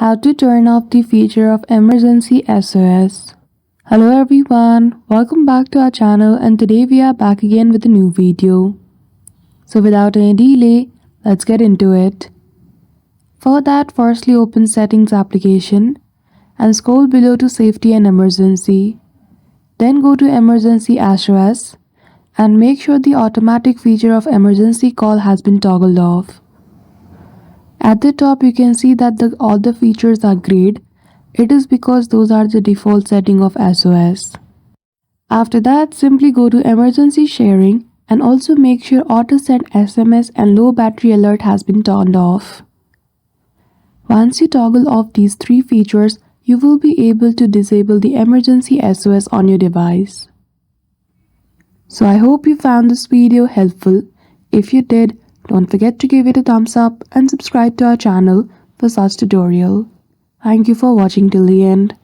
How to turn off the feature of emergency SOS. Hello everyone, welcome back to our channel, and today we are back again with a new video. So without any delay, let's get into it. For that, firstly open Settings application and scroll below to Safety and Emergency. Then go to Emergency SOS and make sure the automatic feature of emergency call has been toggled off. At the top you can see that all the features are grayed. It is because those are the default setting of SOS. After that, simply go to emergency sharing and also make sure auto send SMS and low battery alert has been turned off. Once you toggle off these three features, you will be able to disable the emergency SOS on your device. So I hope you found this video helpful. If you did, don't forget to give it a thumbs up and subscribe to our channel for such tutorial. Thank you for watching till the end.